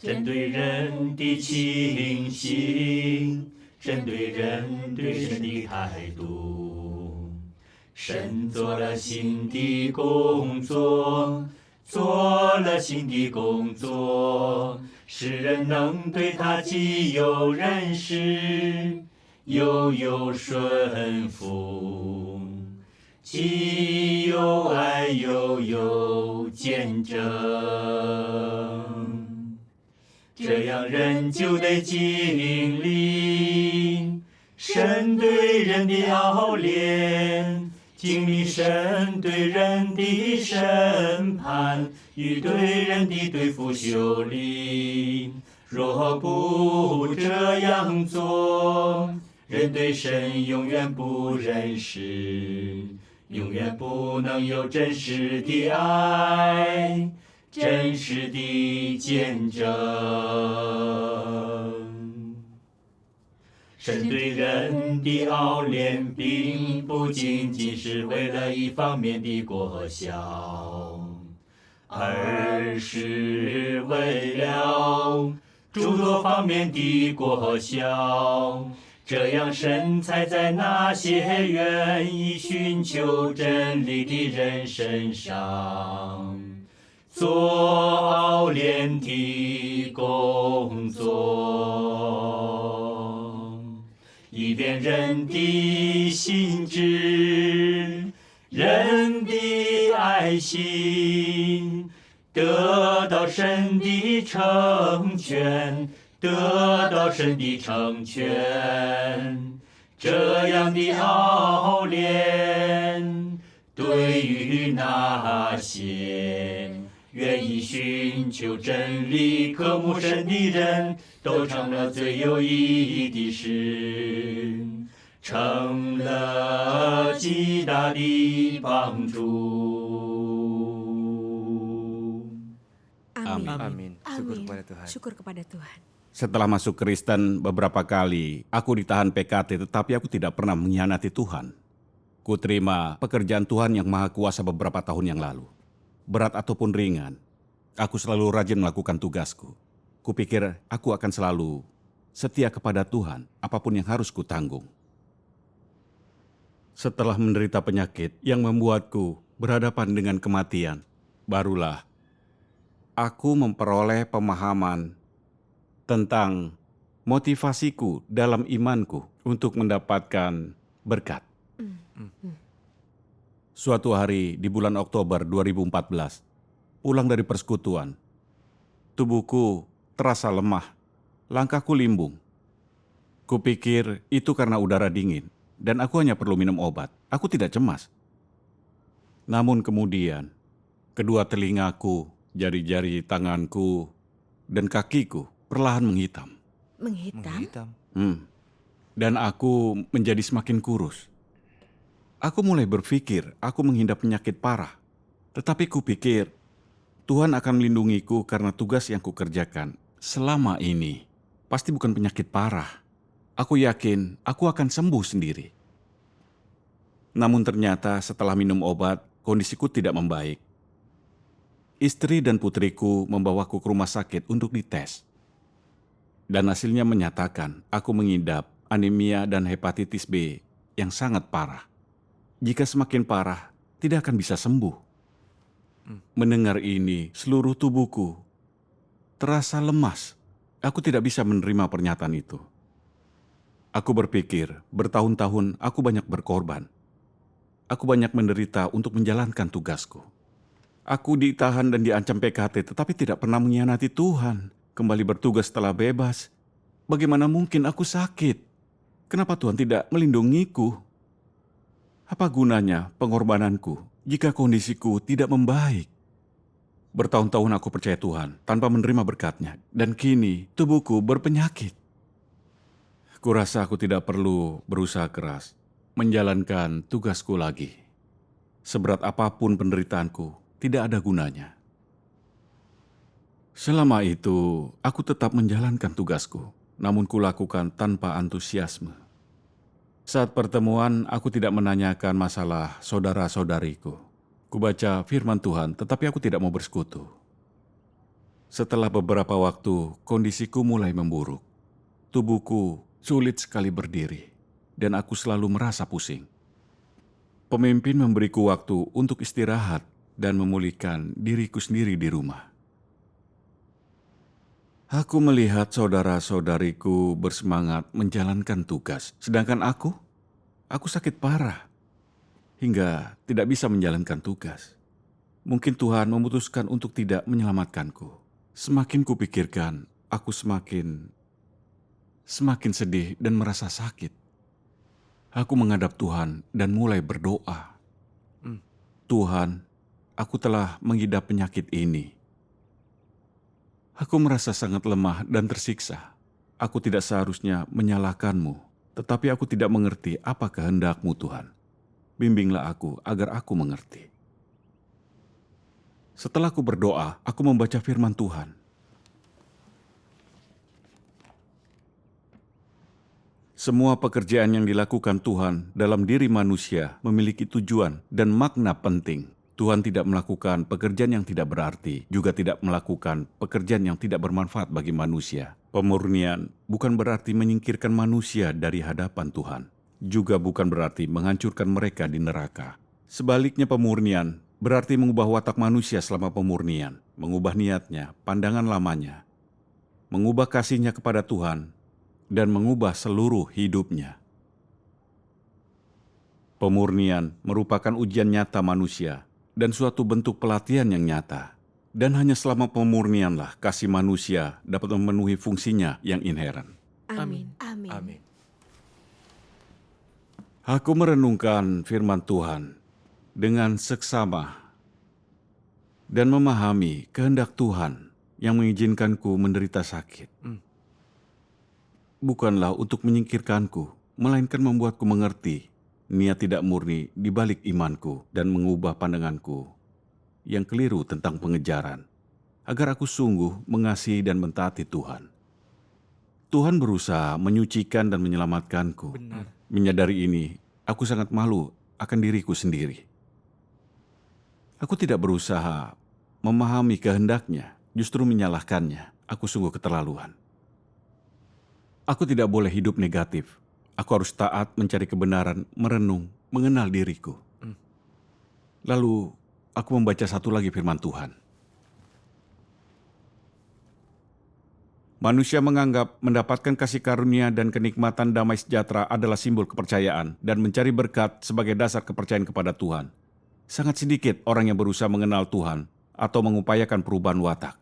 针对人的情形，针对人对神的态度。神做了新的工作，做了新的工作，使人能对他既有认识，又有顺服，既有爱又有见证。这样人就得经历神对人的熬炼，经历神对人的审判与对人的对付修理。若不这样做，人对神永远不认识，永远不能有真实的爱，真实的见证。神对人的熬炼，并不仅仅是为了一方面的果效，而是为了诸多方面的果效。这样，神才在那些愿意寻求真理的人身上做熬炼的工作，以便人的心智、人的爱心得到神的成全，得到神的成全。这样的熬炼，对于那些愿意寻求真理、渴慕神的人，都成了最有意义的事，成了极大的帮助。Amin. Syukur Amin. kepada Tuhan. Syukur kepada Tuhan. Setelah masuk Kristen beberapa kali, aku ditahan PKT tetapi aku tidak pernah mengkhianati Tuhan. Kuterima pekerjaan Tuhan yang Maha Kuasa beberapa tahun yang lalu. Berat ataupun ringan, aku selalu rajin melakukan tugasku. Kupikir aku akan selalu setia kepada Tuhan, apapun yang harus kutanggung. Setelah menderita penyakit yang membuatku berhadapan dengan kematian, barulah aku memperoleh pemahaman tentang motivasiku dalam imanku untuk mendapatkan berkat. Suatu hari di bulan Oktober 2014, pulang dari persekutuan, tubuhku terasa lemah, langkahku limbung. Kupikir itu karena udara dingin dan aku hanya perlu minum obat. Aku tidak cemas. Namun kemudian, kedua telingaku, jari-jari tanganku, dan kakiku perlahan menghitam. Menghitam? Dan aku menjadi semakin kurus. Aku mulai berpikir aku menghindar penyakit parah. Tetapi kupikir Tuhan akan melindungiku karena tugas yang kukerjakan selama ini pasti bukan penyakit parah. Aku yakin aku akan sembuh sendiri. Namun ternyata setelah minum obat, kondisiku tidak membaik. Istri dan putriku membawaku ke rumah sakit untuk dites. Dan hasilnya menyatakan aku mengidap anemia dan hepatitis B yang sangat parah. Jika semakin parah, tidak akan bisa sembuh. Mendengar ini, seluruh tubuhku terasa lemas. Aku tidak bisa menerima pernyataan itu. Aku berpikir, bertahun-tahun aku banyak berkorban. Aku banyak menderita untuk menjalankan tugasku. Aku ditahan dan diancam PKT, tetapi tidak pernah mengkhianati Tuhan. Kembali bertugas setelah bebas. Bagaimana mungkin aku sakit? Kenapa Tuhan tidak melindungiku? Apa gunanya pengorbananku jika kondisiku tidak membaik? Bertahun-tahun aku percaya Tuhan tanpa menerima berkat-Nya, dan kini tubuhku berpenyakit. Kurasa aku tidak perlu berusaha keras menjalankan tugasku lagi. Seberat apapun penderitaanku, tidak ada gunanya. Selama itu, aku tetap menjalankan tugasku, namun kulakukan tanpa antusiasme. Saat pertemuan, aku tidak menanyakan masalah saudara-saudariku. Kubaca firman Tuhan, tetapi aku tidak mau bersekutu. Setelah beberapa waktu, kondisiku mulai memburuk. Tubuhku sulit sekali berdiri, dan aku selalu merasa pusing. Pemimpin memberiku waktu untuk istirahat dan memulihkan diriku sendiri di rumah. Aku melihat saudara-saudariku bersemangat menjalankan tugas, sedangkan aku sakit parah hingga tidak bisa menjalankan tugas. Mungkin Tuhan memutuskan untuk tidak menyelamatkanku. Semakin kupikirkan, aku semakin sedih dan merasa sakit. Aku menghadap Tuhan dan mulai berdoa. Tuhan, aku telah mengidap penyakit ini. Aku merasa sangat lemah dan tersiksa. Aku tidak seharusnya menyalahkan-Mu, tetapi aku tidak mengerti apa kehendak-Mu, Tuhan. Bimbinglah aku agar aku mengerti. Setelah aku berdoa, aku membaca firman Tuhan. Semua pekerjaan yang dilakukan Tuhan dalam diri manusia memiliki tujuan dan makna penting. Tuhan tidak melakukan pekerjaan yang tidak berarti, juga tidak melakukan pekerjaan yang tidak bermanfaat bagi manusia. Pemurnian bukan berarti menyingkirkan manusia dari hadapan Tuhan, juga bukan berarti menghancurkan mereka di neraka. Sebaliknya, pemurnian berarti mengubah watak manusia selama pemurnian, mengubah niatnya, pandangan lamanya, mengubah kasihnya kepada Tuhan, dan mengubah seluruh hidupnya. Pemurnian merupakan ujian nyata manusia dan suatu bentuk pelatihan yang nyata. Dan hanya selama pemurnianlah kasih manusia dapat memenuhi fungsinya yang inheren. Amin. Amin. Aku merenungkan firman Tuhan dengan seksama dan memahami kehendak Tuhan yang mengizinkanku menderita sakit. Bukanlah untuk menyingkirkanku, melainkan membuatku mengerti niat tidak murni di balik imanku dan mengubah pandanganku yang keliru tentang pengejaran, agar aku sungguh mengasihi dan mentaati Tuhan. Tuhan berusaha menyucikan dan menyelamatkanku. Benar. Menyadari ini, aku sangat malu akan diriku sendiri. Aku tidak berusaha memahami kehendaknya, justru menyalahkannya. Aku sungguh keterlaluan. Aku tidak boleh hidup negatif. Aku harus taat mencari kebenaran, merenung, mengenal diriku. Lalu, aku membaca satu lagi firman Tuhan. Manusia menganggap mendapatkan kasih karunia dan kenikmatan damai sejahtera adalah simbol kepercayaan dan mencari berkat sebagai dasar kepercayaan kepada Tuhan. Sangat sedikit orang yang berusaha mengenal Tuhan atau mengupayakan perubahan watak.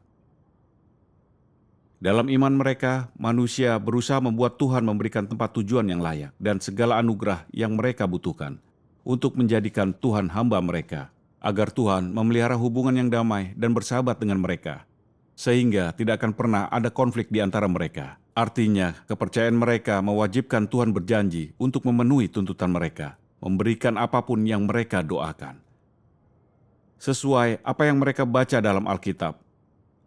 Dalam iman mereka, manusia berusaha membuat Tuhan memberikan tempat tujuan yang layak dan segala anugerah yang mereka butuhkan untuk menjadikan Tuhan hamba mereka, agar Tuhan memelihara hubungan yang damai dan bersahabat dengan mereka, sehingga tidak akan pernah ada konflik di antara mereka. Artinya, kepercayaan mereka mewajibkan Tuhan berjanji untuk memenuhi tuntutan mereka, memberikan apapun yang mereka doakan. Sesuai apa yang mereka baca dalam Alkitab,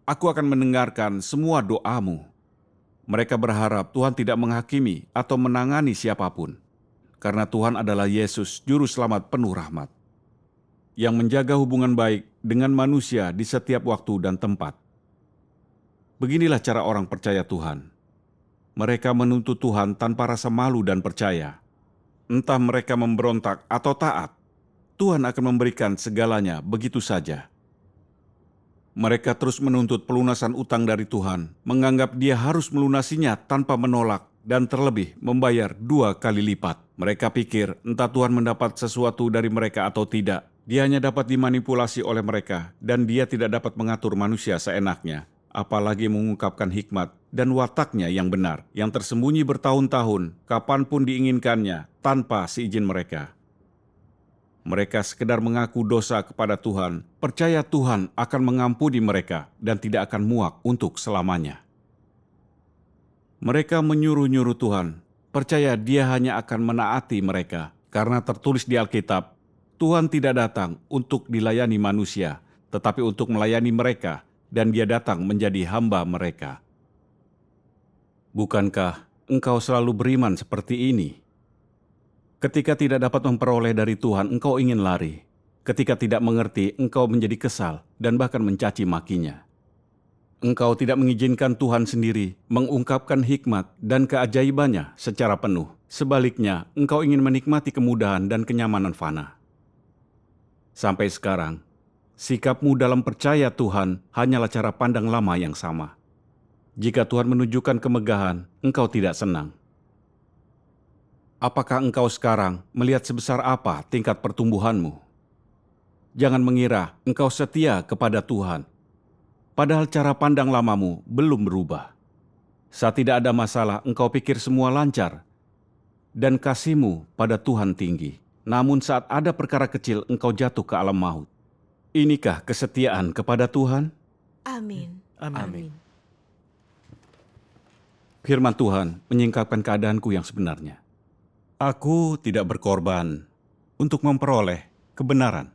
aku akan mendengarkan semua doamu. Mereka berharap Tuhan tidak menghakimi atau menangani siapapun, karena Tuhan adalah Yesus, Juru Selamat penuh rahmat, yang menjaga hubungan baik dengan manusia di setiap waktu dan tempat. Beginilah cara orang percaya Tuhan. Mereka menuntut Tuhan tanpa rasa malu dan percaya. Entah mereka memberontak atau taat, Tuhan akan memberikan segalanya begitu saja. Mereka terus menuntut pelunasan utang dari Tuhan, menganggap Dia harus melunasinya tanpa menolak dan terlebih membayar 2 kali lipat. Mereka pikir entah Tuhan mendapat sesuatu dari mereka atau tidak. Dia hanya dapat dimanipulasi oleh mereka dan Dia tidak dapat mengatur manusia seenaknya, apalagi mengungkapkan hikmat dan wataknya yang benar, yang tersembunyi bertahun-tahun, kapanpun diinginkannya, tanpa seizin mereka. Mereka sekedar mengaku dosa kepada Tuhan, percaya Tuhan akan mengampuni mereka dan tidak akan muak untuk selamanya. Mereka menyuruh-nyuruh Tuhan, percaya Dia hanya akan menaati mereka, karena tertulis di Alkitab, Tuhan tidak datang untuk dilayani manusia, tetapi untuk melayani mereka, dan Dia datang menjadi hamba mereka. Bukankah engkau selalu beriman seperti ini? Ketika tidak dapat memperoleh dari Tuhan, engkau ingin lari. Ketika tidak mengerti, engkau menjadi kesal dan bahkan mencaci makinya. engkau tidak mengizinkan Tuhan sendiri mengungkapkan hikmat dan keajaibannya secara penuh. Sebaliknya, engkau ingin menikmati kemudahan dan kenyamanan fana. Sampai sekarang, sikapmu dalam percaya Tuhan hanyalah cara pandang lama yang sama. Jika Tuhan menunjukkan kemegahan, engkau tidak senang. Apakah engkau sekarang melihat sebesar apa tingkat pertumbuhanmu? Jangan mengira engkau setia kepada Tuhan, padahal cara pandang lamamu belum berubah. Saat tidak ada masalah, engkau pikir semua lancar, dan kasihmu pada Tuhan tinggi. Namun saat ada perkara kecil, engkau jatuh ke alam maut. Inikah kesetiaan kepada Tuhan? Amin. Amin. Firman Tuhan menyingkapkan keadaanku yang sebenarnya. Aku tidak berkorban untuk memperoleh kebenaran.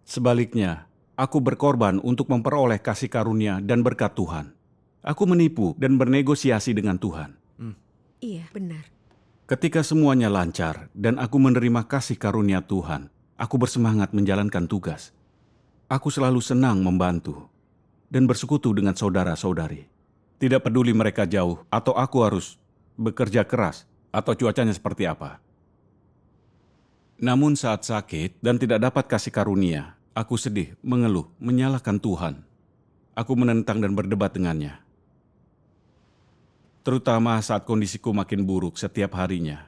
Sebaliknya, aku berkorban untuk memperoleh kasih karunia dan berkat Tuhan. Aku menipu dan bernegosiasi dengan Tuhan. Iya, benar. Ketika semuanya lancar dan aku menerima kasih karunia Tuhan, aku bersemangat menjalankan tugas. Aku selalu senang membantu dan bersekutu dengan saudara-saudari. Tidak peduli mereka jauh atau aku harus bekerja keras atau cuacanya seperti apa. Namun saat sakit dan tidak dapat kasih karunia, aku sedih, mengeluh, menyalahkan Tuhan. Aku menentang dan berdebat dengannya. Terutama saat kondisiku makin buruk setiap harinya.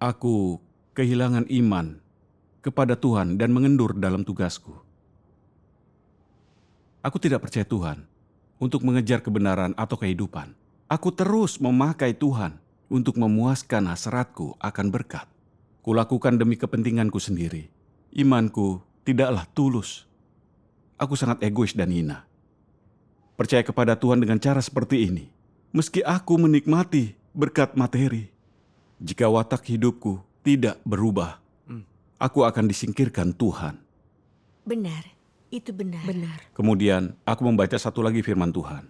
Aku kehilangan iman kepada Tuhan dan mengendur dalam tugasku. Aku tidak percaya Tuhan untuk mengejar kebenaran atau kehidupan. Aku terus memakai Tuhan untuk memuaskan hasratku akan berkat. Kulakukan demi kepentinganku sendiri. Imanku tidaklah tulus. Aku sangat egois dan hina. Percaya kepada Tuhan dengan cara seperti ini. Meski aku menikmati berkat materi, jika watak hidupku tidak berubah, aku akan disingkirkan Tuhan. Benar. Itu benar. Benar. Kemudian aku membaca satu lagi firman Tuhan.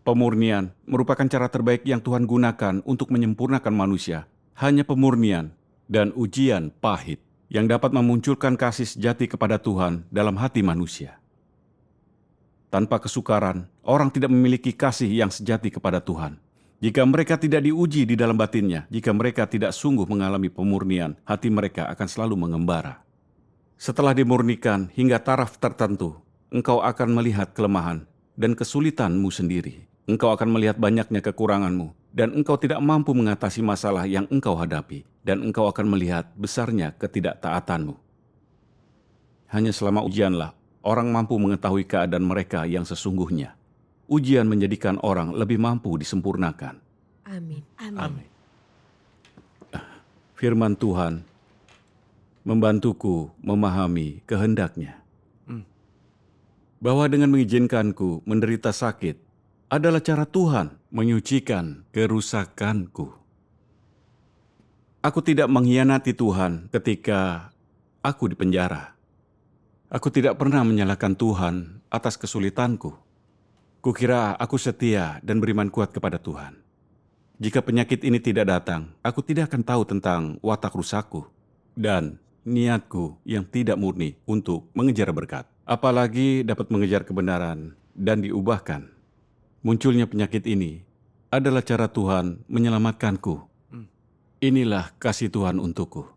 Pemurnian merupakan cara terbaik yang Tuhan gunakan untuk menyempurnakan manusia. Hanya pemurnian dan ujian pahit yang dapat memunculkan kasih sejati kepada Tuhan dalam hati manusia. Tanpa kesukaran, orang tidak memiliki kasih yang sejati kepada Tuhan. Jika mereka tidak diuji di dalam batinnya, jika mereka tidak sungguh mengalami pemurnian, hati mereka akan selalu mengembara. Setelah dimurnikan hingga taraf tertentu, engkau akan melihat kelemahan dan kesulitanmu sendiri. Engkau akan melihat banyaknya kekuranganmu, dan engkau tidak mampu mengatasi masalah yang engkau hadapi, dan engkau akan melihat besarnya ketidaktaatanmu. Hanya selama ujianlah orang mampu mengetahui keadaan mereka yang sesungguhnya. Ujian menjadikan orang lebih mampu disempurnakan. Amin. Amin. Firman Tuhan membantuku memahami kehendaknya. Bahwa dengan mengizinkanku menderita sakit adalah cara Tuhan menyucikan kerusakanku. Aku tidak mengkhianati Tuhan ketika aku di penjara. Aku tidak pernah menyalahkan Tuhan atas kesulitanku. Kukira aku setia dan beriman kuat kepada Tuhan. Jika penyakit ini tidak datang, aku tidak akan tahu tentang watak rusakku dan niatku yang tidak murni untuk mengejar berkat. Apalagi dapat mengejar kebenaran dan diubahkan. Munculnya penyakit ini adalah cara Tuhan menyelamatkanku. Inilah kasih Tuhan untukku.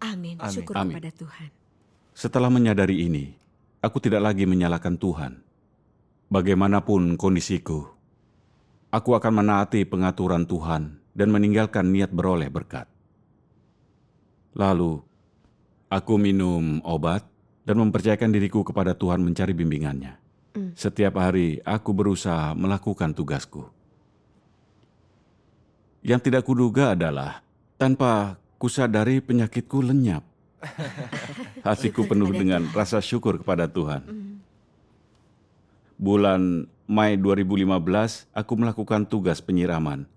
Amin. Syukur Amin. kepada Tuhan. Setelah menyadari ini, aku tidak lagi menyalahkan Tuhan. Bagaimanapun kondisiku, aku akan menaati pengaturan Tuhan dan meninggalkan niat beroleh berkat. Lalu, aku minum obat dan mempercayakan diriku kepada Tuhan mencari bimbingannya. Setiap hari aku berusaha melakukan tugasku. Yang tidak kuduga adalah, tanpa kusadari penyakitku lenyap. Hatiku penuh dengan rasa syukur kepada Tuhan. Bulan Mei 2015, aku melakukan tugas penyiraman.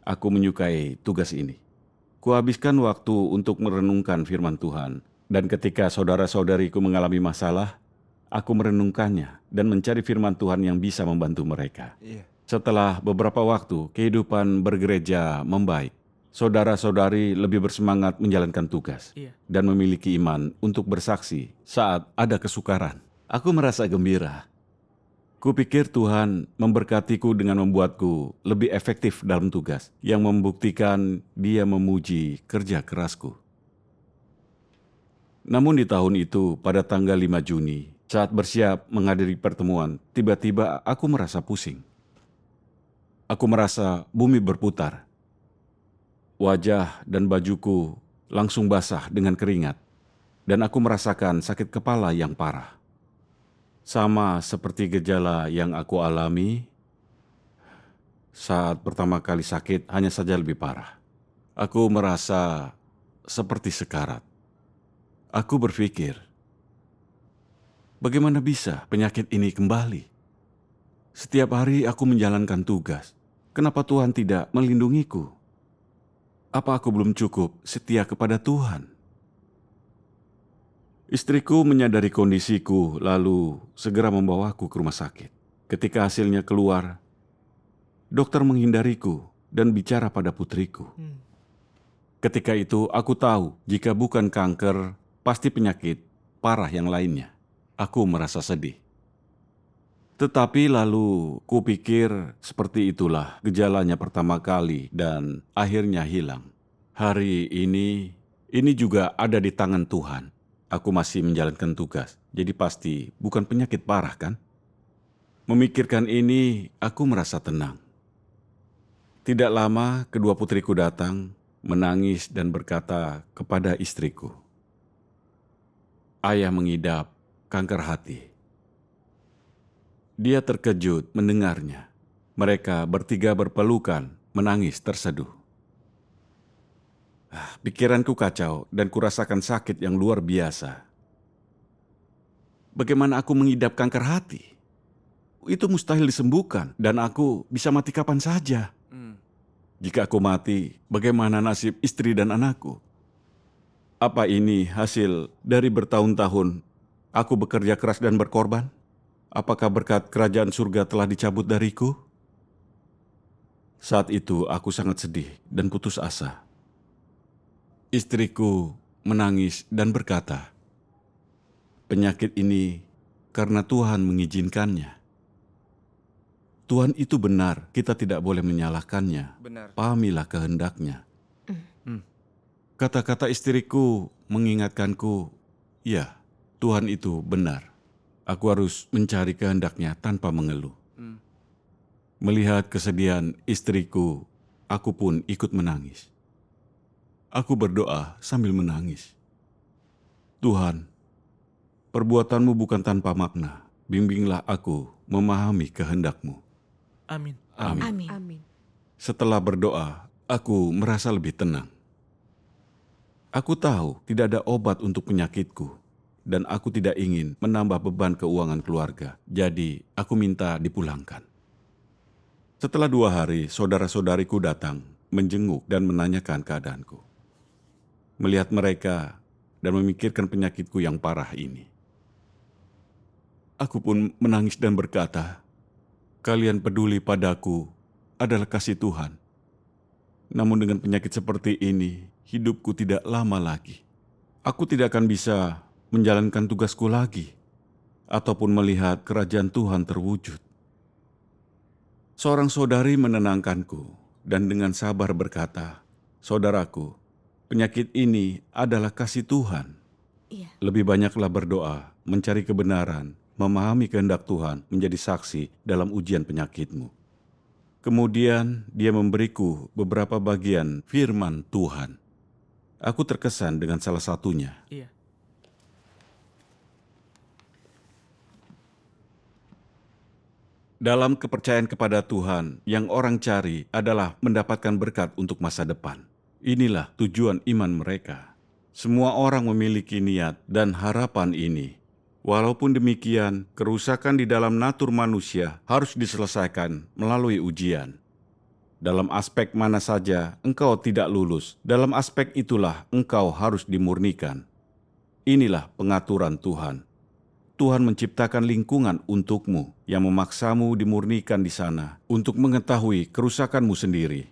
Aku menyukai tugas ini. Kuhabiskan waktu untuk merenungkan firman Tuhan. Dan ketika saudara-saudariku mengalami masalah, aku merenungkannya dan mencari firman Tuhan yang bisa membantu mereka. Setelah beberapa waktu, kehidupan bergereja membaik. saudara-saudari lebih bersemangat menjalankan tugas dan memiliki iman untuk bersaksi saat ada kesukaran. Aku merasa gembira. Kupikir Tuhan memberkatiku dengan membuatku lebih efektif dalam tugas yang membuktikan Dia memuji kerja kerasku. Namun di tahun itu, pada tanggal 5 Juni, saat bersiap menghadiri pertemuan, tiba-tiba aku merasa pusing. Aku merasa bumi berputar. Wajah dan bajuku langsung basah dengan keringat, dan aku merasakan sakit kepala yang parah. Sama seperti gejala yang aku alami saat pertama kali sakit, hanya saja lebih parah. Aku merasa seperti sekarat. Aku berpikir, bagaimana bisa penyakit ini kembali? Setiap hari aku menjalankan tugas. Kenapa Tuhan tidak melindungiku? Apa aku belum cukup setia kepada Tuhan? Istriku menyadari kondisiku, lalu segera membawaku ke rumah sakit. Ketika hasilnya keluar, dokter menghindariku dan bicara pada putriku. Ketika itu aku tahu jika bukan kanker, pasti penyakit parah yang lainnya. Aku merasa sedih. Tetapi lalu kupikir seperti itulah gejalanya pertama kali dan akhirnya hilang. Hari ini juga ada di tangan Tuhan. Aku masih menjalankan tugas, jadi pasti bukan penyakit parah kan? Memikirkan ini, aku merasa tenang. Tidak lama kedua putriku datang, menangis dan berkata kepada istriku, "Ayah mengidap kanker hati." Dia terkejut mendengarnya. Mereka bertiga berpelukan, menangis terseduh. Pikiranku kacau dan kurasakan sakit yang luar biasa. Bagaimana aku mengidap kanker hati? Itu mustahil disembuhkan dan aku bisa mati kapan saja. Jika aku mati, bagaimana nasib istri dan anakku? Apa ini hasil dari bertahun-tahun aku bekerja keras dan berkorban? Apakah berkat kerajaan surga telah dicabut dariku? Saat itu aku sangat sedih dan putus asa. Istriku menangis dan berkata, "Penyakit ini karena Tuhan mengizinkannya." Tuhan itu benar, kita tidak boleh menyalahkannya. Benar. Pahamilah kehendaknya. Kata-kata istriku mengingatkanku, ya, Tuhan itu benar. Aku harus mencari kehendaknya tanpa mengeluh. Melihat kesedihan istriku, aku pun ikut menangis. Aku berdoa sambil menangis. Tuhan, perbuatanmu bukan tanpa makna. Bimbinglah aku memahami kehendak-Mu. Amin. Amin. Amin. Setelah berdoa, aku merasa lebih tenang. Aku tahu tidak ada obat untuk penyakitku, dan aku tidak ingin menambah beban keuangan keluarga. Jadi, aku minta dipulangkan. Setelah 2 hari, saudara-saudariku datang, menjenguk dan menanyakan keadaanku. Melihat mereka dan memikirkan penyakitku yang parah ini, aku pun menangis dan berkata, "Kalian peduli padaku adalah kasih Tuhan. Namun dengan penyakit seperti ini, hidupku tidak lama lagi. Aku tidak akan bisa menjalankan tugasku lagi, ataupun melihat kerajaan Tuhan terwujud." Seorang saudari menenangkanku dan dengan sabar berkata, "Saudaraku, penyakit ini adalah kasih Tuhan. Iya. Lebih banyaklah berdoa, mencari kebenaran, memahami kehendak Tuhan, menjadi saksi dalam ujian penyakitmu." Kemudian dia memberiku beberapa bagian firman Tuhan. Aku terkesan dengan salah satunya. Iya. Dalam kepercayaan kepada Tuhan, yang orang cari adalah mendapatkan berkat untuk masa depan. Inilah tujuan iman mereka. Semua orang memiliki niat dan harapan ini. Walaupun demikian, kerusakan di dalam natur manusia harus diselesaikan melalui ujian. Dalam aspek mana saja engkau tidak lulus, dalam aspek itulah engkau harus dimurnikan. Inilah pengaturan Tuhan. Tuhan menciptakan lingkungan untukmu yang memaksamu dimurnikan di sana untuk mengetahui kerusakanmu sendiri.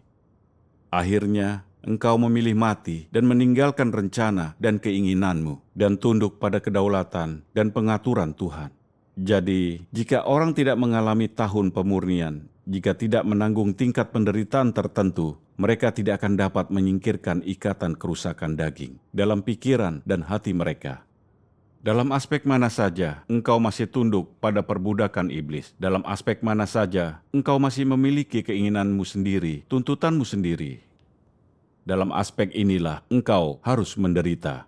Akhirnya, engkau memilih mati dan meninggalkan rencana dan keinginanmu dan tunduk pada kedaulatan dan pengaturan Tuhan. Jadi, jika orang tidak mengalami tahun pemurnian, jika tidak menanggung tingkat penderitaan tertentu, mereka tidak akan dapat menyingkirkan ikatan kerusakan daging dalam pikiran dan hati mereka. Dalam aspek mana saja engkau masih tunduk pada perbudakan iblis, dalam aspek mana saja engkau masih memiliki keinginanmu sendiri, tuntutanmu sendiri, dalam aspek inilah engkau harus menderita.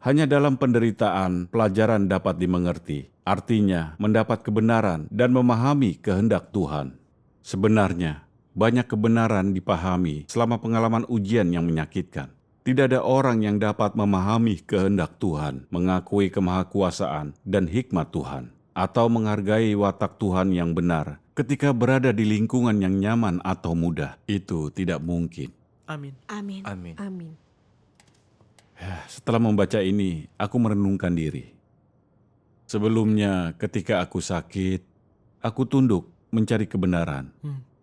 Hanya dalam penderitaan pelajaran dapat dimengerti, artinya mendapat kebenaran dan memahami kehendak Tuhan. Sebenarnya, banyak kebenaran dipahami selama pengalaman ujian yang menyakitkan. Tidak ada orang yang dapat memahami kehendak Tuhan, mengakui kemahakuasaan dan hikmat Tuhan, atau menghargai watak Tuhan yang benar ketika berada di lingkungan yang nyaman atau mudah. Itu tidak mungkin. Amin. Amin. Amin. Amin. Setelah membaca ini, aku merenungkan diri. Sebelumnya, ketika aku sakit, aku tunduk mencari kebenaran.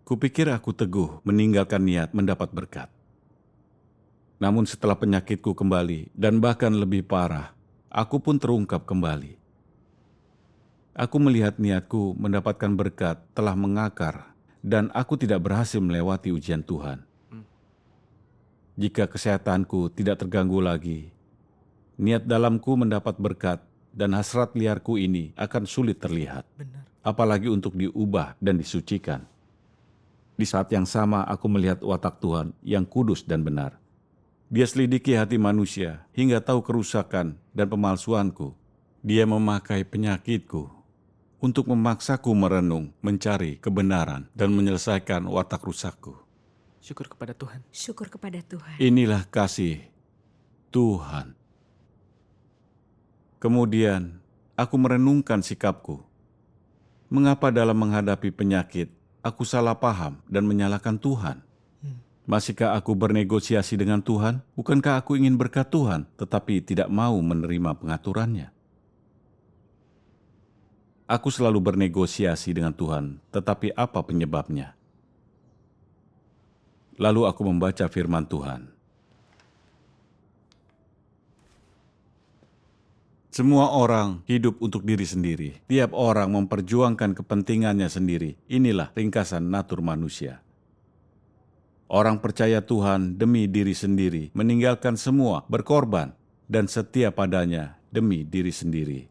Kupikir aku teguh meninggalkan niat mendapat berkat. Namun setelah penyakitku kembali, dan bahkan lebih parah, aku pun terungkap kembali. Aku melihat niatku mendapatkan berkat telah mengakar, dan aku tidak berhasil melewati ujian Tuhan. Jika kesehatanku tidak terganggu lagi, niat dalamku mendapat berkat dan hasrat liarku ini akan sulit terlihat. Benar. Apalagi untuk diubah dan disucikan. Di saat yang sama aku melihat watak Tuhan yang kudus dan benar. Dia selidiki hati manusia hingga tahu kerusakan dan pemalsuanku. Dia memakai penyakitku untuk memaksaku merenung, mencari kebenaran dan menyelesaikan watak rusakku. Syukur kepada Tuhan. Syukur kepada Tuhan. Inilah kasih Tuhan. Kemudian, aku merenungkan sikapku. Mengapa dalam menghadapi penyakit, aku salah paham dan menyalahkan Tuhan? Masihkah aku bernegosiasi dengan Tuhan? Bukankah aku ingin berkat Tuhan, tetapi tidak mau menerima pengaturannya? Aku selalu bernegosiasi dengan Tuhan, tetapi apa penyebabnya? Lalu aku membaca firman Tuhan. Semua orang hidup untuk diri sendiri. Tiap orang memperjuangkan kepentingannya sendiri. Inilah ringkasan natur manusia. Orang percaya Tuhan demi diri sendiri, meninggalkan semua, berkorban, dan setia padanya demi diri sendiri.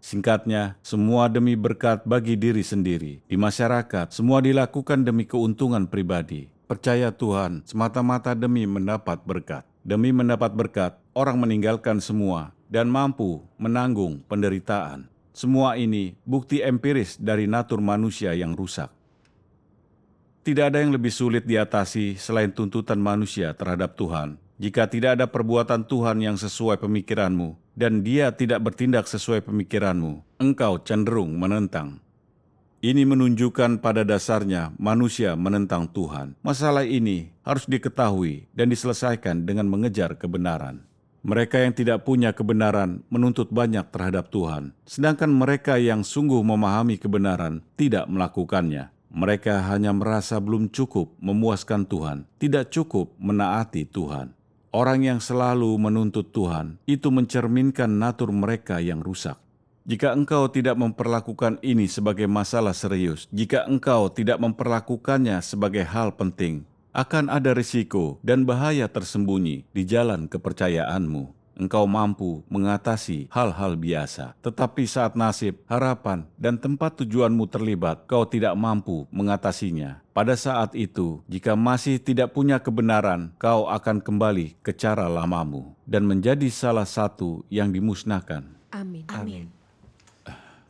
Singkatnya, semua demi berkat bagi diri sendiri. Di masyarakat, semua dilakukan demi keuntungan pribadi. Percaya Tuhan semata-mata demi mendapat berkat. Demi mendapat berkat, orang meninggalkan semua dan mampu menanggung penderitaan. Semua ini bukti empiris dari natur manusia yang rusak. Tidak ada yang lebih sulit diatasi selain tuntutan manusia terhadap Tuhan. Jika tidak ada perbuatan Tuhan yang sesuai pemikiranmu, dan Dia tidak bertindak sesuai pemikiranmu, engkau cenderung menentang. Ini menunjukkan pada dasarnya manusia menentang Tuhan. Masalah ini harus diketahui dan diselesaikan dengan mengejar kebenaran. Mereka yang tidak punya kebenaran menuntut banyak terhadap Tuhan, sedangkan mereka yang sungguh memahami kebenaran tidak melakukannya. Mereka hanya merasa belum cukup memuaskan Tuhan, tidak cukup menaati Tuhan. Orang yang selalu menuntut Tuhan, itu mencerminkan natur mereka yang rusak. Jika engkau tidak memperlakukan ini sebagai masalah serius, jika engkau tidak memperlakukannya sebagai hal penting, akan ada risiko dan bahaya tersembunyi di jalan kepercayaanmu. Engkau mampu mengatasi hal-hal biasa, tetapi saat nasib, harapan, dan tempat tujuanmu terlibat, kau tidak mampu mengatasinya. Pada saat itu, jika masih tidak punya kebenaran, kau akan kembali ke cara lamamu dan menjadi salah satu yang dimusnahkan. Amin. Amin.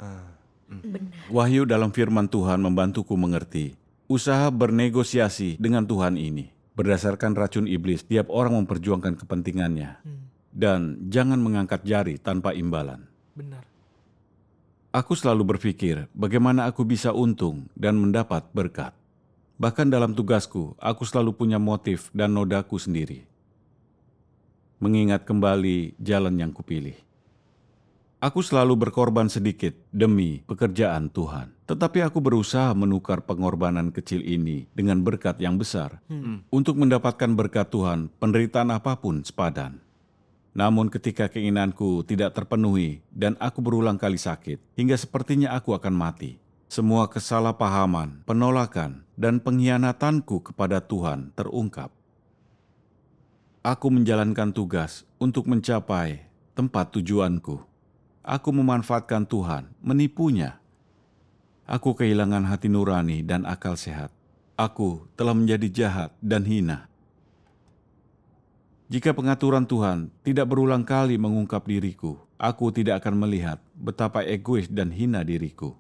Benar. Wahyu dalam firman Tuhan membantuku mengerti usaha bernegosiasi dengan Tuhan ini. Berdasarkan racun iblis, tiap orang memperjuangkan kepentingannya. Dan jangan mengangkat jari tanpa imbalan. Benar. Aku selalu berpikir bagaimana aku bisa untung dan mendapat berkat. Bahkan dalam tugasku, aku selalu punya motif dan nodaku sendiri. Mengingat kembali jalan yang kupilih. Aku selalu berkorban sedikit demi pekerjaan Tuhan. Tetapi aku berusaha menukar pengorbanan kecil ini dengan berkat yang besar. Untuk mendapatkan berkat Tuhan, penderitaan apapun sepadan. Namun ketika keinginanku tidak terpenuhi dan aku berulang kali sakit, hingga sepertinya aku akan mati, semua kesalahpahaman, penolakan, dan pengkhianatanku kepada Tuhan terungkap. Aku menjalankan tugas untuk mencapai tempat tujuanku. Aku memanfaatkan Tuhan, menipunya. Aku kehilangan hati nurani dan akal sehat. Aku telah menjadi jahat dan hina. Jika pengaturan Tuhan tidak berulang kali mengungkap diriku, aku tidak akan melihat betapa egois dan hina diriku.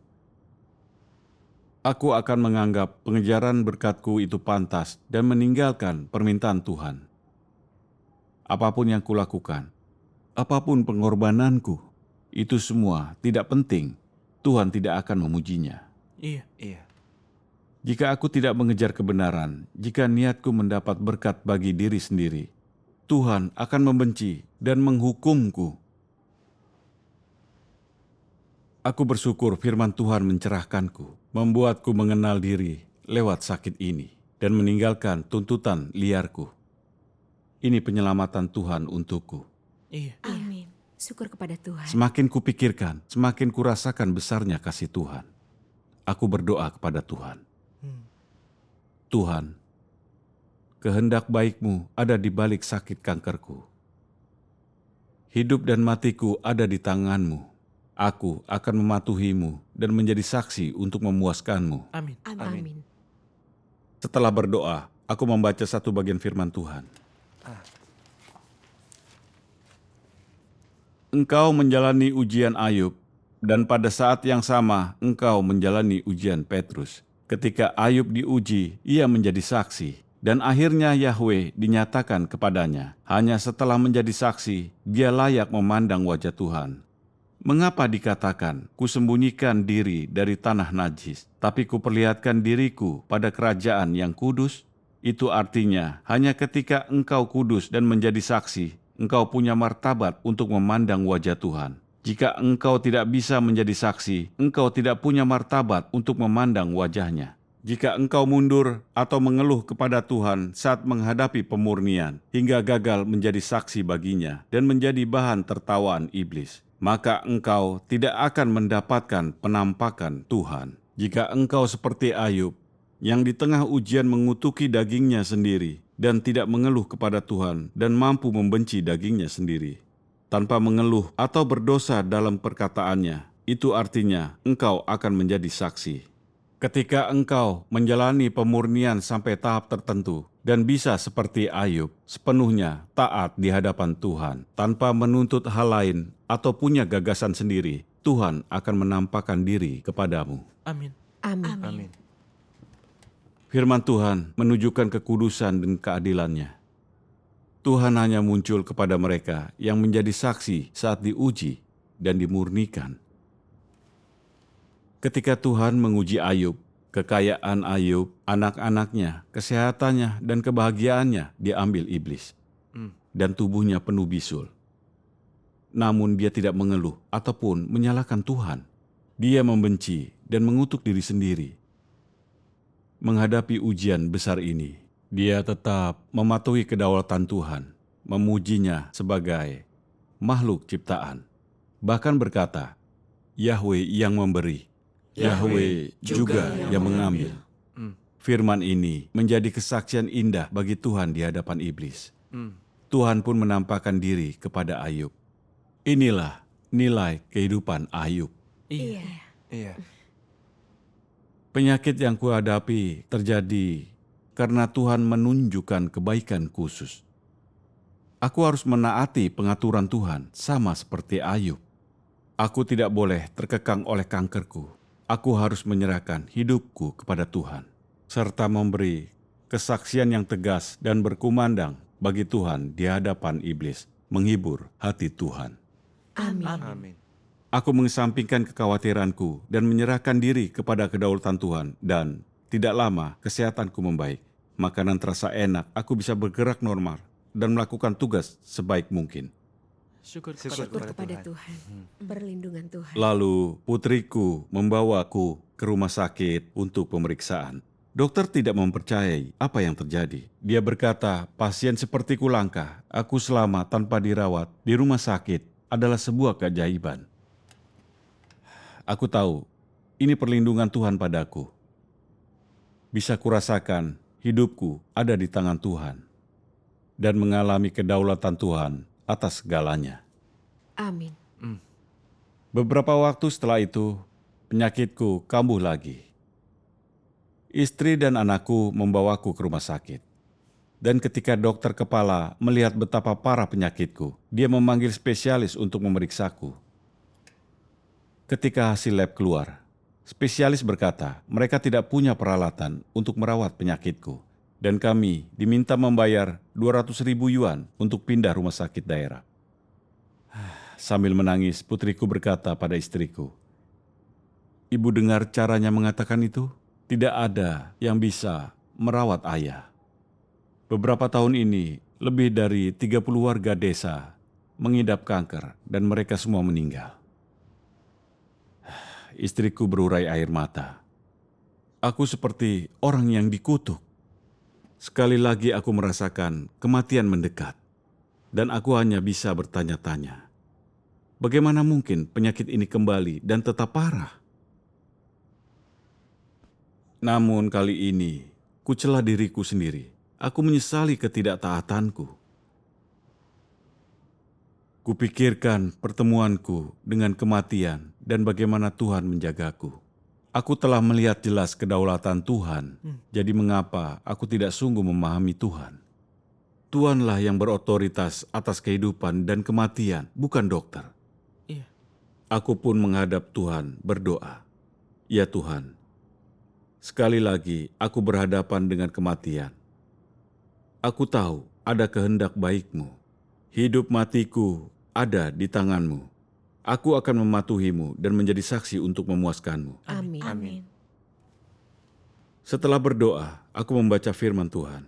Aku akan menganggap pengejaran berkatku itu pantas dan meninggalkan permintaan Tuhan. Apapun yang kulakukan, apapun pengorbananku, itu semua tidak penting. Tuhan tidak akan memujinya. Iya. Jika aku tidak mengejar kebenaran, jika niatku mendapat berkat bagi diri sendiri, Tuhan akan membenci dan menghukumku. Aku bersyukur firman Tuhan mencerahkanku, membuatku mengenal diri lewat sakit ini, dan meninggalkan tuntutan liarku. Ini penyelamatan Tuhan untukku. Iya. Amin. Syukur kepada Tuhan. Semakin kupikirkan, semakin kurasakan besarnya kasih Tuhan. Aku berdoa kepada Tuhan. Tuhan, kehendak baik-Mu ada di balik sakit kankerku. Hidup dan matiku ada di tangan-Mu. Aku akan mematuhi-Mu dan menjadi saksi untuk memuaskan-Mu. Amin. Amin. Setelah berdoa, aku membaca satu bagian firman Tuhan. Engkau menjalani ujian Ayub, dan pada saat yang sama engkau menjalani ujian Petrus. Ketika Ayub diuji, ia menjadi saksi. Dan akhirnya Yahweh dinyatakan kepadanya. Hanya setelah menjadi saksi, dia layak memandang wajah Tuhan. Mengapa dikatakan, kusembunyikan diri dari tanah najis, tapi kuperlihatkan diriku pada kerajaan yang kudus? Itu artinya, hanya ketika engkau kudus dan menjadi saksi, engkau punya martabat untuk memandang wajah Tuhan. Jika engkau tidak bisa menjadi saksi, engkau tidak punya martabat untuk memandang wajahnya. Jika engkau mundur atau mengeluh kepada Tuhan saat menghadapi pemurnian, hingga gagal menjadi saksi baginya dan menjadi bahan tertawaan iblis, maka engkau tidak akan mendapatkan penampakan Tuhan. Jika engkau seperti Ayub, yang di tengah ujian mengutuki dagingnya sendiri, dan tidak mengeluh kepada Tuhan dan mampu membenci dagingnya sendiri. Tanpa mengeluh atau berdosa dalam perkataannya, itu artinya engkau akan menjadi saksi. Ketika engkau menjalani pemurnian sampai tahap tertentu dan bisa seperti Ayub, sepenuhnya taat di hadapan Tuhan, tanpa menuntut hal lain atau punya gagasan sendiri, Tuhan akan menampakkan diri kepadamu. Amin. Amin. Firman Tuhan menunjukkan kekudusan dan keadilannya. Tuhan hanya muncul kepada mereka yang menjadi saksi saat diuji dan dimurnikan. Ketika Tuhan menguji Ayub, kekayaan Ayub, anak-anaknya, kesehatannya, dan kebahagiaannya diambil iblis. Dan tubuhnya penuh bisul. Namun dia tidak mengeluh ataupun menyalahkan Tuhan. Dia membenci dan mengutuk diri sendiri. Menghadapi ujian besar ini, dia tetap mematuhi kedaulatan Tuhan, memujinya sebagai makhluk ciptaan. Bahkan berkata, Yahweh yang memberi, Yahweh juga yang mengambil. Firman ini menjadi kesaksian indah bagi Tuhan di hadapan iblis. Tuhan pun menampakkan diri kepada Ayub. Inilah nilai kehidupan Ayub. Iya. Penyakit yang kuhadapi terjadi karena Tuhan menunjukkan kebaikan khusus. Aku harus menaati pengaturan Tuhan sama seperti Ayub. Aku tidak boleh terkekang oleh kankerku. Aku harus menyerahkan hidupku kepada Tuhan, serta memberi kesaksian yang tegas dan berkumandang bagi Tuhan di hadapan iblis, menghibur hati Tuhan. Amin. Aku mengesampingkan kekhawatiranku dan menyerahkan diri kepada kedaulatan Tuhan, dan tidak lama kesehatanku membaik. Makanan terasa enak, aku bisa bergerak normal dan melakukan tugas sebaik mungkin. Syukur Syukur kepada Tuhan. Perlindungan Tuhan. Lalu putriku membawaku ke rumah sakit untuk pemeriksaan. Dokter tidak mempercayai apa yang terjadi. Dia berkata, pasien sepertiku langka. Aku selamat tanpa dirawat di rumah sakit adalah sebuah keajaiban. Aku tahu, ini perlindungan Tuhan padaku. Bisa kurasakan hidupku ada di tangan Tuhan dan mengalami kedaulatan Tuhan atas segalanya. Amin. Beberapa waktu setelah itu, penyakitku kambuh lagi. Istri dan anakku membawaku ke rumah sakit. Dan ketika dokter kepala melihat betapa parah penyakitku, dia memanggil spesialis untuk memeriksaku. Ketika hasil lab keluar, spesialis berkata mereka tidak punya peralatan untuk merawat penyakitku. Dan kami diminta membayar 200.000 yuan untuk pindah rumah sakit daerah. Sambil menangis, putriku berkata pada istriku, "Ibu dengar caranya mengatakan itu? Tidak ada yang bisa merawat ayah. Beberapa tahun ini, lebih dari 30 warga desa mengidap kanker dan mereka semua meninggal." Istriku berurai air mata. Aku seperti orang yang dikutuk. Sekali lagi aku merasakan kematian mendekat. Dan aku hanya bisa bertanya-tanya, bagaimana mungkin penyakit ini kembali dan tetap parah? Namun kali ini, kucela diriku sendiri. Aku menyesali ketidaktaatanku. Kupikirkan pertemuanku dengan kematian dan bagaimana Tuhan menjagaku. Aku telah melihat jelas kedaulatan Tuhan, jadi mengapa aku tidak sungguh memahami Tuhan? Tuhanlah yang berotoritas atas kehidupan dan kematian, bukan dokter. Iya. Aku pun menghadap Tuhan berdoa. Ya Tuhan, sekali lagi aku berhadapan dengan kematian. Aku tahu ada kehendak baik-Mu. Hidup matiku ada di tangan-Mu. Aku akan mematuhi-Mu dan menjadi saksi untuk memuaskan-Mu. Amin. Amin. Setelah berdoa, aku membaca firman Tuhan.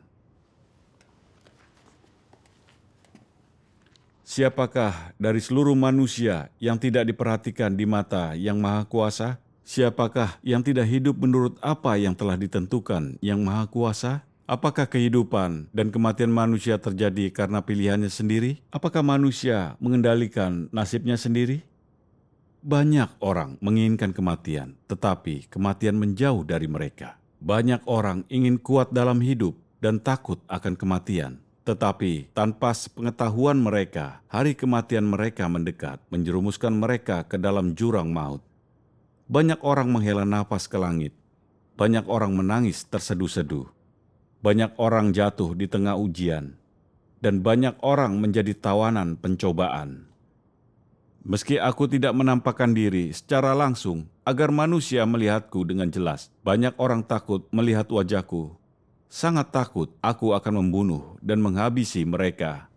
Siapakah dari seluruh manusia yang tidak diperhatikan di mata Yang Maha Kuasa? Siapakah yang tidak hidup menurut apa yang telah ditentukan Yang Maha Kuasa? Apakah kehidupan dan kematian manusia terjadi karena pilihannya sendiri? Apakah manusia mengendalikan nasibnya sendiri? Banyak orang menginginkan kematian, tetapi kematian menjauh dari mereka. Banyak orang ingin kuat dalam hidup dan takut akan kematian. Tetapi tanpa sepengetahuan mereka, hari kematian mereka mendekat, menjerumuskan mereka ke dalam jurang maut. Banyak orang menghela nafas ke langit. Banyak orang menangis terseduh-seduh. Banyak orang jatuh di tengah ujian, dan banyak orang menjadi tawanan pencobaan. Meski aku tidak menampakkan diri secara langsung agar manusia melihatku dengan jelas, banyak orang takut melihat wajahku. Sangat takut aku akan membunuh dan menghabisi mereka.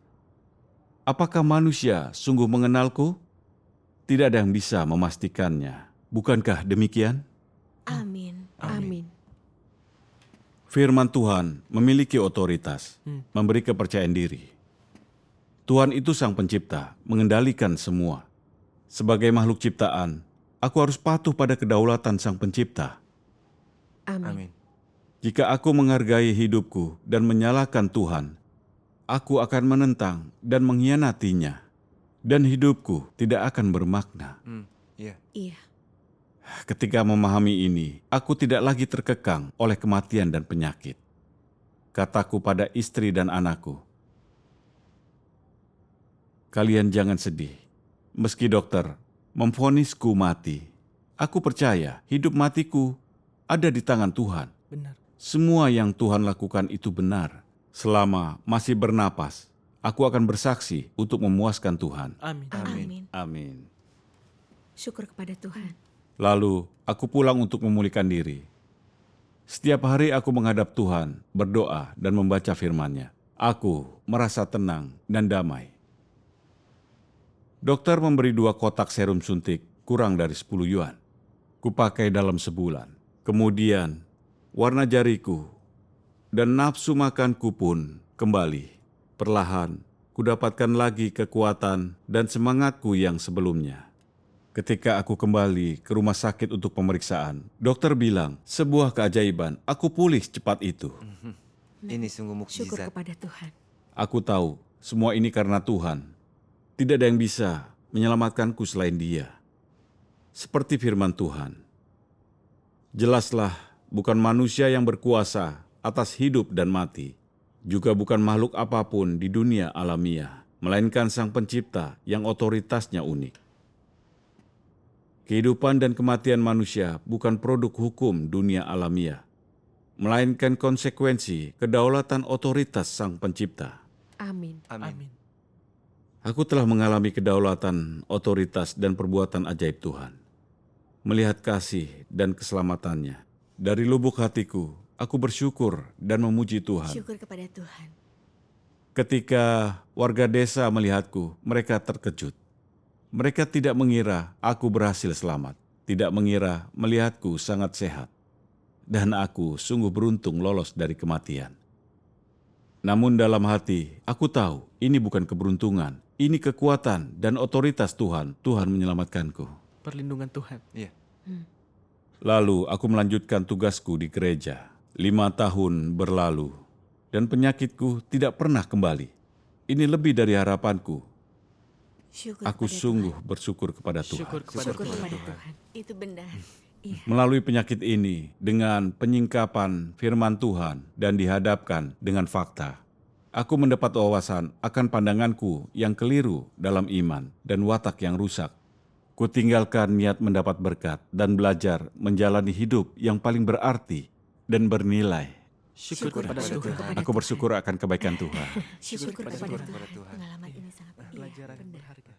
Apakah manusia sungguh mengenalku? Tidak ada yang bisa memastikannya. Bukankah demikian? Amin. Amin. Firman Tuhan memiliki otoritas, memberi kepercayaan diri. Tuhan itu Sang Pencipta, mengendalikan semua. Sebagai makhluk ciptaan, aku harus patuh pada kedaulatan Sang Pencipta. Amin. Jika aku menghargai hidupku dan menyalahkan Tuhan, aku akan menentang dan mengkhianatinya, dan hidupku tidak akan bermakna. Iya. Iya. Ketika memahami ini, aku tidak lagi terkekang oleh kematian dan penyakit. Kataku pada istri dan anakku, kalian jangan sedih. Meski dokter memvonisku mati, aku percaya hidup matiku ada di tangan Tuhan. Benar. Semua yang Tuhan lakukan itu benar. Selama masih bernapas, aku akan bersaksi untuk memuaskan Tuhan. Amin. Amin. Amin. Syukur kepada Tuhan. Lalu aku pulang untuk memulihkan diri. Setiap hari aku menghadap Tuhan, berdoa dan membaca firman-Nya. Aku merasa tenang dan damai. Dokter memberi 2 kotak serum suntik kurang dari 10 yuan. Kupakai dalam sebulan. Kemudian warna jariku dan nafsu makanku pun kembali. Perlahan kudapatkan lagi kekuatan dan semangatku yang sebelumnya. Ketika aku kembali ke rumah sakit untuk pemeriksaan, dokter bilang, sebuah keajaiban, aku pulih secepat itu. Ini sungguh Syukur mukjizat. kepada Tuhan. Aku tahu semua ini karena Tuhan. Tidak ada yang bisa menyelamatkanku selain Dia. Seperti firman Tuhan. Jelaslah, bukan manusia yang berkuasa atas hidup dan mati, juga bukan makhluk apapun di dunia alamiah, melainkan Sang Pencipta yang otoritasnya unik. Kehidupan dan kematian manusia bukan produk hukum dunia alamiah, melainkan konsekuensi kedaulatan otoritas Sang Pencipta. Amin. Amin. Aku telah mengalami kedaulatan, otoritas, dan perbuatan ajaib Tuhan. Melihat kasih dan keselamatannya. Dari lubuk hatiku, aku bersyukur dan memuji Tuhan. Syukur kepada Tuhan. Ketika warga desa melihatku, mereka terkejut. Mereka tidak mengira aku berhasil selamat, tidak mengira melihatku sangat sehat. Dan aku sungguh beruntung lolos dari kematian. Namun dalam hati, aku tahu ini bukan keberuntungan, ini kekuatan dan otoritas Tuhan. Tuhan menyelamatkanku. Perlindungan Tuhan. Iya. Lalu aku melanjutkan tugasku di gereja. 5 tahun berlalu, dan penyakitku tidak pernah kembali. Ini lebih dari harapanku. Syukur Aku kepada sungguh Tuhan. bersyukur kepada Tuhan. Syukur kepada Syukur Tuhan. kepada Tuhan. Itu benar. Iya. Melalui penyakit ini, dengan penyingkapan firman Tuhan dan dihadapkan dengan fakta, aku mendapat wawasan akan pandanganku yang keliru dalam iman dan watak yang rusak. Kutinggalkan niat mendapat berkat dan belajar menjalani hidup yang paling berarti dan bernilai. Syukur kepada Syukur Tuhan. kepada Aku bersyukur akan kebaikan Tuhan. Syukur kepada Syukur Tuhan. kepada Tuhan. Pengalaman ini sangat Pelajaran benar. berharga.